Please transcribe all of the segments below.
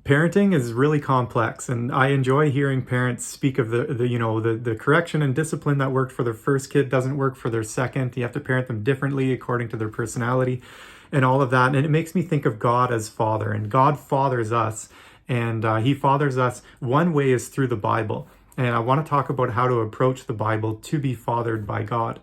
Parenting is really complex, and I enjoy hearing parents speak of the correction and discipline that worked for their first kid doesn't work for their second. You have to parent them differently according to their personality and all of that. And it makes me think of God as Father, and God fathers us, and He fathers us. One way is through the Bible, and I want to talk about how to approach the Bible to be fathered by God.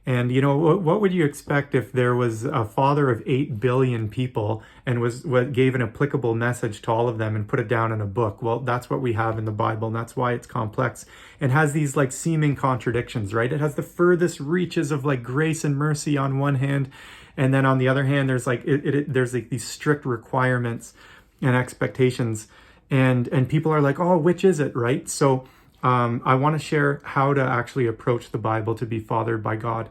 And what would you expect if there was a father of 8 billion people and was what gave an applicable message to all of them and put it down in a book? Well, that's what we have in the Bible, and that's why it's complex and has these like seeming contradictions, right? It has the furthest reaches of like grace and mercy on one hand, and then on the other hand, there's like there's like these strict requirements and expectations, and people are like, oh, which is it, right? So I want to share how to actually approach the Bible to be fathered by God.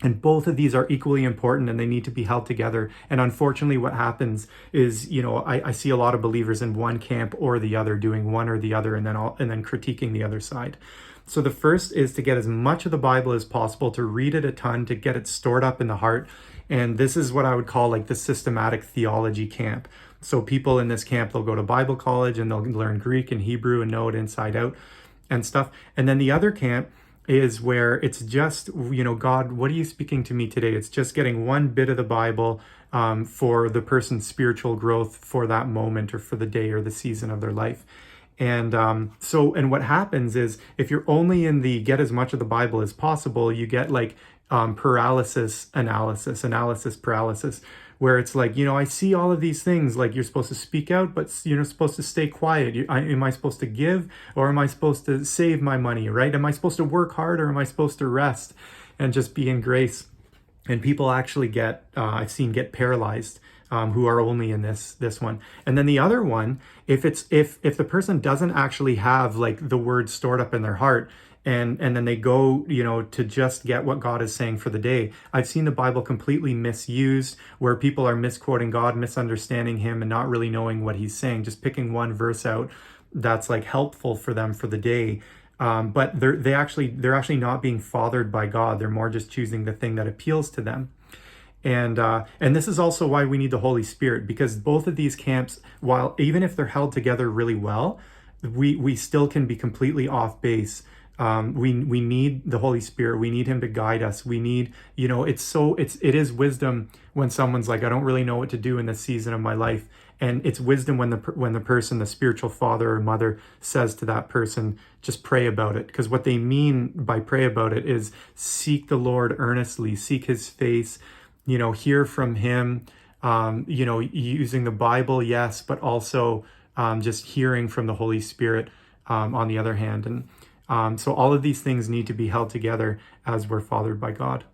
And both of these are equally important, and they need to be held together. And unfortunately, what happens is, I see a lot of believers in one camp or the other, doing one or the other, and then critiquing the other side. So the first is to get as much of the Bible as possible, to read it a ton, to get it stored up in the heart. And this is what I would call like the systematic theology camp. So people in this camp, they'll go to Bible college and they'll learn Greek and Hebrew and know it inside out and stuff. And then the other camp is where it's just, God, what are you speaking to me today? It's just getting one bit of the Bible for the person's spiritual growth for that moment or for the day or the season of their life. And and what happens is if you're only in the get as much of the Bible as possible, you get like paralysis analysis paralysis, where it's like, I see all of these things, like you're supposed to speak out, but you're supposed to stay quiet. Am I supposed to give, or am I supposed to save my money, right? Am I supposed to work hard, or am I supposed to rest and just be in grace? And people actually I've seen get paralyzed who are only in this one. And then the other one, if the person doesn't actually have like the word stored up in their heart, and then they go, to just get what God is saying for the day. I've seen the Bible completely misused, where people are misquoting God, misunderstanding Him, and not really knowing what He's saying, just picking one verse out that's like helpful for them for the day. But they're actually not being fathered by God. They're more just choosing the thing that appeals to them. And this is also why we need the Holy Spirit, because both of these camps, while even if they're held together really well, we still can be completely off base. We need the Holy Spirit. We need Him to guide us. We need, it is wisdom when someone's like, I don't really know what to do in this season of my life. And it's wisdom when the person, the spiritual father or mother, says to that person, just pray about it. Because what they mean by pray about it is seek the Lord earnestly, seek His face, hear from Him, using the Bible, yes, but also just hearing from the Holy Spirit on the other hand. And so all of these things need to be held together as we're fathered by God.